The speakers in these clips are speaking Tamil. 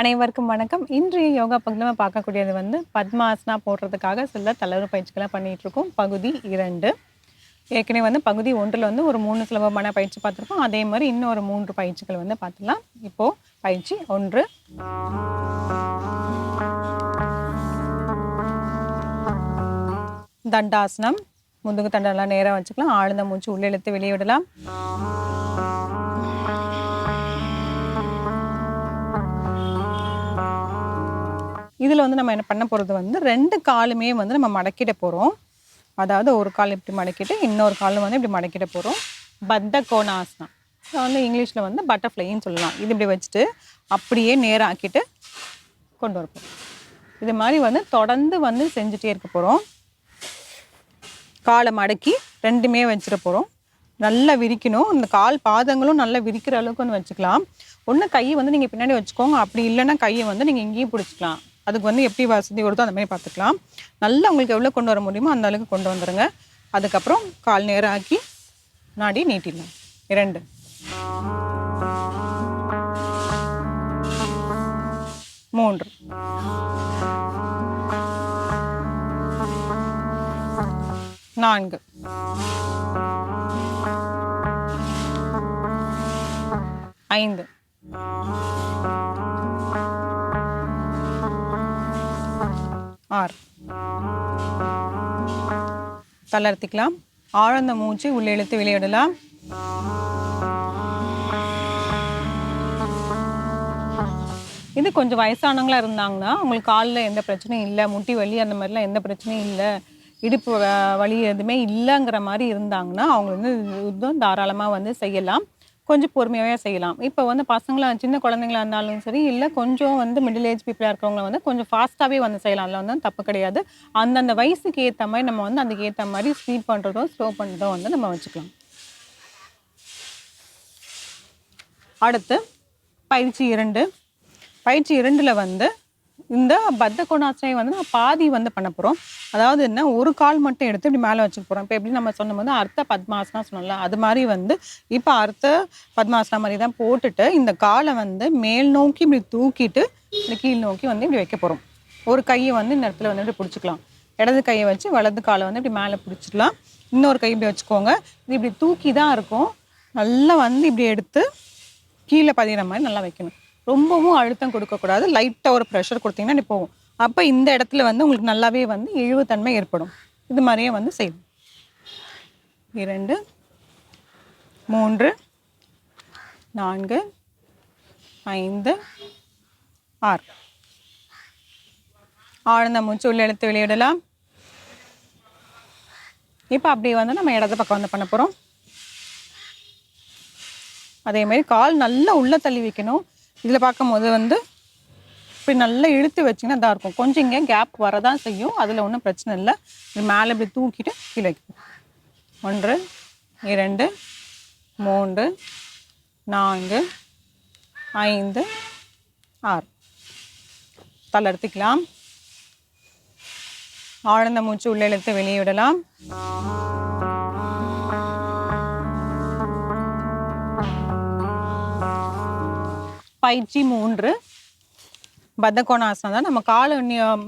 அனைவருக்கும் வணக்கம். இன்றைய யோகா பகுதியில் நம்ம பார்க்கக்கூடியது வந்து பத்மாசனா போடுறதுக்காக சில தளர்வு பயிற்சிகளை பண்ணிட்டு இருக்கோம். பகுதி 2. ஏற்கனவே வந்து பகுதி 1ல் வந்து ஒரு 3 சுலபமான பயிற்சி பார்த்துருக்கோம். அதே மாதிரி இன்னொரு 3 பயிற்சிகள் வந்து பார்த்துக்கலாம். இப்போ பயிற்சி 1. தண்டாசனம். முதுகு தண்டெல்லாம் நேராக வச்சுக்கலாம். ஆழ்ந்த மூச்சு உள்ளே இழுத்து வெளியே விடலாம். இதில் வந்து நம்ம என்ன பண்ண போகிறது வந்து 2 காலுமே வந்து நம்ம மடக்கிட போகிறோம். அதாவது ஒரு கால் இப்படி மடக்கிட்டு இன்னொரு காலும் வந்து இப்படி மடக்கிட போகிறோம். பத்த கோணாசனா. இதை வந்து இங்கிலீஷில் வந்து பட்டர்ஃப்ளைன்னு சொல்லலாம். இது இப்படி வச்சுட்டு அப்படியே நேராக ஆக்கிட்டு கொண்டு வரப்போம். இது மாதிரி வந்து தொடர்ந்து வந்து செஞ்சுட்டே இருக்க போகிறோம். காலை மடக்கி ரெண்டுமே வச்சிட போகிறோம். நல்லா விரிக்கணும். இந்த கால் பாதங்களும் நல்லா விரிக்கிற அளவுக்கு வந்து வச்சுக்கலாம். ஒன்று கையை வந்து நீங்கள் பின்னாடி வச்சுக்கோங்க. அப்படி இல்லைன்னா கையை வந்து நீங்கள் இங்கேயும் பிடிச்சிக்கலாம். அதுக்கு வந்து எப்படி வசதி வருதோ அந்த மாதிரி பார்த்துக்கலாம். நல்லா உங்களுக்கு எவ்வளோ கொண்டு வர முடியுமோ அந்த அளவுக்கு கொண்டு வந்துடுங்க. அதுக்கப்புறம் கால் நேரம் ஆக்கி நாடி நீட்டிடலாம். 2 3 4 5 6 தளர்த்திக்கலாம். ஆழ்ந்த மூச்சு உள்ளே இழுத்து வெளியிடலாம். இது கொஞ்சம் வயசானவங்களா இருந்தாங்கன்னா உங்களுக்கு காலில் எந்த பிரச்சனையும் இல்லை, முட்டி வலி அந்த மாதிரிலாம் எந்த பிரச்சனையும் இல்லை, இடுப்பு வலி எதுவுமே இல்லைங்கிற மாதிரி இருந்தாங்கன்னா அவங்க வந்து இதுவும் தாராளமாக வந்து செய்யலாம். கொஞ்சம் பொறுமையாகவே செய்யலாம். இப்போ வந்து பசங்களாம் சின்ன குழந்தைங்களா இருந்தாலும் சரி, இல்லை கொஞ்சம் வந்து மிடில் ஏஜ் பீப்புளாக இருக்கிறவங்க வந்து கொஞ்சம் ஃபாஸ்ட்டாகவே வந்து செய்யலாம். அதில் வந்து தப்பு கிடையாது. அந்தந்த வயசுக்கு ஏற்ற மாதிரி நம்ம வந்து அதுக்கு ஏற்ற மாதிரி ஸ்பீட் பண்ணுறதோ ஸ்லோ பண்ணுறதோ வந்து நம்ம வச்சுக்கலாம். அடுத்து பயிற்சி 2. பயிற்சி 2ல் வந்து இந்த பத்த கோணாசனை வந்து நம்ம பாதி வந்து பண்ண போகிறோம். அதாவது என்ன, ஒரு கால் மட்டும் எடுத்து இப்படி மேலே வச்சுக்க போகிறோம். இப்போ எப்படி நம்ம சொன்னோம் அர்த்த பத்மாசனா சொன்னோம்ல, அது மாதிரி வந்து இப்போ அர்த்த பத்மாசனா மாதிரி தான் போட்டுட்டு இந்த காலை வந்து மேல் நோக்கி இப்படி தூக்கிட்டு இந்த கீழ் நோக்கி வந்து இப்படி வைக்க போகிறோம். ஒரு கையை வந்து இந்த இடத்துல வந்து இப்படி பிடிச்சிக்கலாம். இடது கையை வச்சு வலது காலை வந்து இப்படி மேலே பிடிச்சிக்கலாம். இன்னொரு கை இப்படி வச்சுக்கோங்க. இது இப்படி தூக்கி தான் இருக்கும். நல்லா வந்து இப்படி எடுத்து கீழே பதிகிற மாதிரி நல்லா வைக்கணும். ரொம்பவும் அழுத்தம் கொடுக்கக்கூடாது. லைட்டாக ஒரு ப்ரெஷர் கொடுத்தீங்கன்னா போகும். அப்போ இந்த இடத்துல வந்து உங்களுக்கு நல்லாவே வந்து இழிவுத்தன்மை ஏற்படும். இது மாதிரியே வந்து செய்யணும். 2 3 4 5 6 ஆழ்ந்த மூச்சு உள்ள இழுத்து வெளியிடலாம். இப்போ அப்படி வந்து நம்ம இடது பக்கம் வந்து பண்ண போகிறோம். அதே மாதிரி கால் நல்லா உள்ளே தள்ளி வைக்கணும். இதில் பார்க்கும்போது வந்து இப்படி நல்லா இழுத்து வச்சிங்கன்னா இதாக இருக்கும். கொஞ்சம் இங்கே கேப் வரதான் செய்யும். அதில் ஒன்றும் பிரச்சனை இல்லை. இது மேலே இப்படி தூக்கிட்டு கீழே வைக்கணும். 1 2 3 4 5 6 தளர்த்திக்கலாம். ஆழ்ந்த மூச்சு உள்ளே இழுத்து வெளியே விடலாம். பயிற்சி 3 பத்த கோணாசனா தான். நம்ம காலை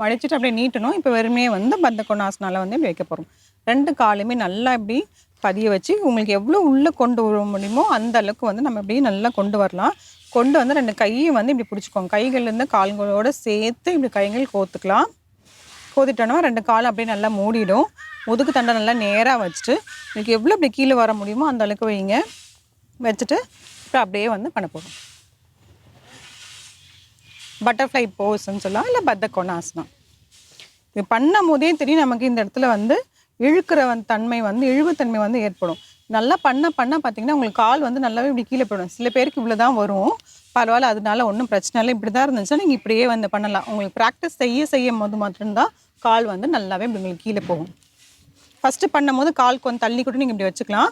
மடிச்சுட்டு அப்படியே நீட்டணும். இப்போ வெறுமே வந்து பத்த கோணாசனால வந்து இப்படி வைக்க போகிறோம். 2 காலுமே நல்லா இப்படி பதிய வச்சு உங்களுக்கு எவ்வளோ உள்ளே கொண்டு வர முடியுமோ அந்த அளவுக்கு வந்து நம்ம இப்படி நல்லா கொண்டு வரலாம். கொண்டு வந்து 2 கையும் வந்து இப்படி பிடிச்சிக்கோங்க. கைகள்லேருந்து கால்களோடு சேர்த்து இப்படி கைகள் கோத்துக்கலாம். கோத்திட்டோன்னா 2 காலும் அப்படியே நல்லா மூடிடும். முதுகு தண்டை நல்லா நேராக வச்சுட்டு உங்களுக்கு எவ்வளோ இப்படி கீழே வர முடியுமோ அந்த அளவுக்கு வைங்க. வச்சுட்டு இப்போ அப்படியே வந்து பண்ண போகிறோம். பட்டர்ஃப்ளை போஸ்ன்னு சொல்லலாம், இல்லை பத்த கோணாசனம். இது பண்ணும் போதே தெரியும் நமக்கு இந்த இடத்துல வந்து இழுக்கிற தன்மை வந்து இழிவுத்தன்மை வந்து ஏற்படும். நல்லா பண்ண பார்த்தீங்கன்னா உங்களுக்கு கால் வந்து நல்லாவே இப்படி கீழே போயிடும். சில பேருக்கு இவ்வளோ தான் வரும், பரவாயில்ல, அதனால ஒன்றும் பிரச்சனை இல்லை. இப்படி தான் இருந்துச்சுன்னா நீங்கள் இப்படியே வந்து பண்ணலாம். உங்களுக்கு ப்ராக்டிஸ் செய்யும் போது மட்டும்தான் கால் வந்து நல்லாவே இப்படி உங்களுக்கு கீழே போகும். ஃபஸ்ட்டு பண்ணும் போது கால் கொஞ்சம் தள்ளி கூட நீங்கள் இப்படி வச்சுக்கலாம்.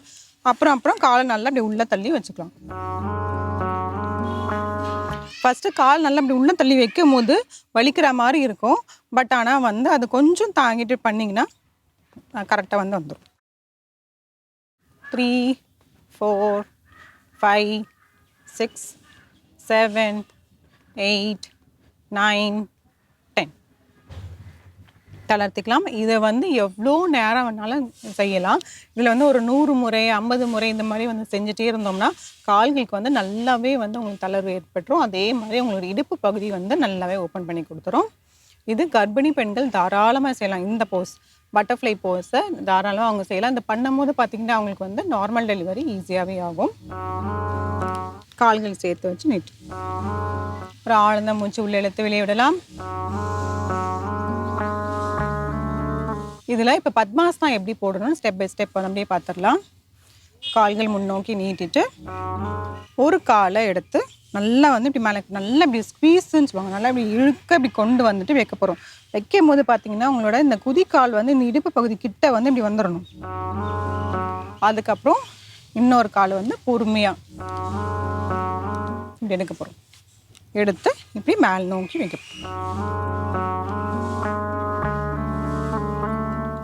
அப்புறம் காலை நல்லா இப்படி உள்ளே தள்ளி வச்சுக்கலாம். ஃபஸ்ட்டு கால் நல்லா இப்படி உள்ளே தள்ளி வைக்கும் போது வலிக்கிற மாதிரி இருக்கும். பட் ஆனால் வந்து அது கொஞ்சம் தாங்கிட்டு பண்ணிங்கன்னா கரெக்டாக வந்து வந்துடும். 3 4 5 6 7 8 9 10 தளர்த்திக்கலாம். இதை வந்து எவ்வளோ நேரம் வேணாலும் செய்யலாம். இதில் வந்து ஒரு 100 முறை 50 முறை இந்த மாதிரி வந்து செஞ்சுட்டே இருந்தோம்னா கால்களுக்கு வந்து நல்லாவே வந்து உங்களுக்கு தளர்வு ஏற்பட்டுரும். அதே மாதிரி உங்களோட இடுப்பு பகுதி வந்து நல்லாவே ஓப்பன் பண்ணி கொடுத்துரும். இது கர்ப்பிணி பெண்கள் தாராளமாக செய்யலாம். இந்த போஸ் பட்டர்ஃப்ளை போஸை தாராளமாக அவங்க செய்யலாம். இந்த பண்ணும்போது பார்த்திங்கன்னா அவங்களுக்கு வந்து நார்மல் டெலிவரி ஈஸியாகவே ஆகும். கால்கள் சேர்த்து வச்சு நீட்டு ஒரு ஆழ்ந்த மூச்சு உள்ள இழுத்து வெளியே விடலாம். இதில் இப்போ பத்மாசனா எப்படி போடணும் ஸ்டெப் பை ஸ்டெப் அப்படியே பார்த்துடலாம். கால்கள் முன்னோக்கி நீட்டிட்டு ஒரு காலை எடுத்து நல்லா வந்து இப்படி மேலே நல்லா இப்படி ஸ்குவீஸ்ன்னு சொல்லுவாங்க, நல்லா இப்படி இழுக்க இப்படி கொண்டு வந்துட்டு வைக்க போகிறோம். வைக்கும் போது பார்த்தீங்கன்னா உங்களோட இந்த குதிக்கால் வந்து இந்த இடுப்பு பகுதி கிட்ட வந்து இப்படி வந்துடணும். அதுக்கப்புறம் இன்னொரு கால் வந்து பொறுமையாக இப்படி எடுக்க போகிறோம். எடுத்து இப்படி மேலே நோக்கி வைக்க போகிறோம்.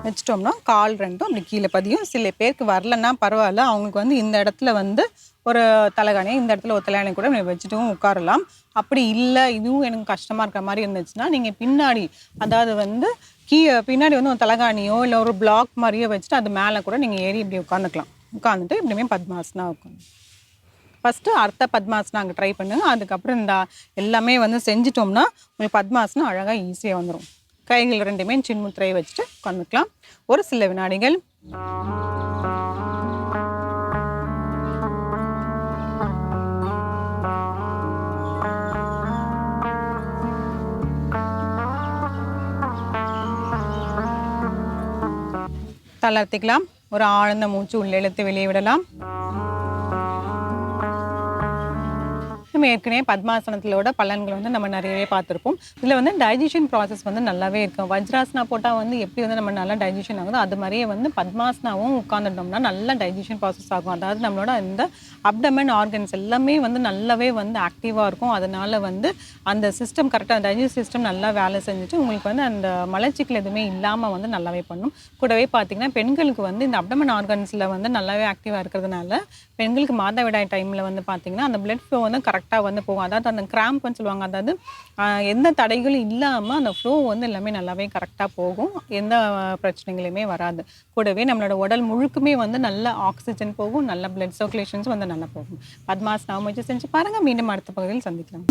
வச்சிட்டோம்னா கால் ரெண்டும் அப்படி கீழே பதியும். சில பேருக்கு வரலன்னா பரவாயில்ல, அவங்களுக்கு வந்து இந்த இடத்துல வந்து ஒரு தலைகாணி, இந்த இடத்துல ஒரு தலைகாணி கூட வச்சுட்டும் உட்காரலாம். அப்படி இல்லை இதுவும் எனக்கு கஷ்டமாக இருக்கிற மாதிரி இருந்துச்சுன்னா நீங்கள் பின்னாடி, அதாவது வந்து பின்னாடி வந்து ஒரு தலைகாணியோ இல்லை ஒரு பிளாக் மாதிரியோ வச்சுட்டு அது மேலே கூட நீங்கள் ஏறி இப்படி உட்காந்துக்கலாம். உட்காந்துட்டு இப்படியுமே பத்மாசனா உட்காந்து ஃபஸ்ட்டு அர்த்த பத்மாசனா அங்கே ட்ரை பண்ணுங்க. அதுக்கப்புறம் இந்த எல்லாமே வந்து செஞ்சிட்டோம்னா உங்களுக்கு பத்மாசனா அழகாக ஈஸியாக வந்துடும். கைகள் ரெண்டுமே சின்முத்திரையை வச்சுட்டு உட்காந்துக்கலாம் ஒரு சில வினாடிகள். தளர்த்திக்கலாம். ஒரு ஆழ்ந்த மூச்சு உள்ள இழுத்து வெளியே விடலாம். நம்ம ஏற்கனவே பத்மாசனத்திலோட பலன்கள் வந்து நம்ம நிறையவே பார்த்துருப்போம். இதில் வந்து டைஜஷன் ப்ராசஸ் வந்து நல்லாவே இருக்கும். வஜ்ராசனா போட்டால் வந்து எப்படி வந்து நம்ம நல்லா டைஜஷன் ஆகுதோ அது மாதிரியே வந்து பத்மாசனாவும் உட்காந்துட்டோம்னா நல்லா டைஜஷன் ப்ராசஸ் ஆகும். அதாவது நம்மளோட இந்த அப்டமன் ஆர்கன்ஸ் எல்லாமே வந்து நல்லாவே வந்து ஆக்டிவாக இருக்கும். அதனால வந்து அந்த சிஸ்டம் கரெக்டாக டைஜஸ்ட் சிஸ்டம் நல்லா வேலை செஞ்சுட்டு உங்களுக்கு வந்து அந்த மலச்சிக்கல் எதுவுமே இல்லாமல் வந்து நல்லாவே பண்ணும். கூடவே பார்த்திங்கன்னா பெண்களுக்கு வந்து இந்த அப்டமன் ஆர்கன்ஸில் வந்து நல்லாவே ஆக்டிவாக இருக்கிறதுனால பெண்களுக்கு மாதவிடாய் டைமில் வந்து பார்த்திங்கன்னா அந்த பிளட் ஃப்ளோ வந்து கரெக்டாக வந்து போகும். அதாவது அந்த கிராம்ப்னு சொல்லுவாங்க, அதாவது எந்த தடைகளும் இல்லாமல் அந்த ஃப்ளோ வந்து எல்லாமே நல்லாவே கரெக்டாக போகும். எந்த பிரச்சனைகளுமே வராது. கூடவே நம்மளோட உடல் முழுக்குமே வந்து நல்ல ஆக்சிஜன் போகும், நல்ல பிளட் சர்க்குலேஷன்ஸ் வந்து நல்லா போகும். பத்மாசனா முயற்சி செஞ்சு பாருங்கள். மீண்டும் அடுத்த பகுதியில் சந்திக்கலாம்.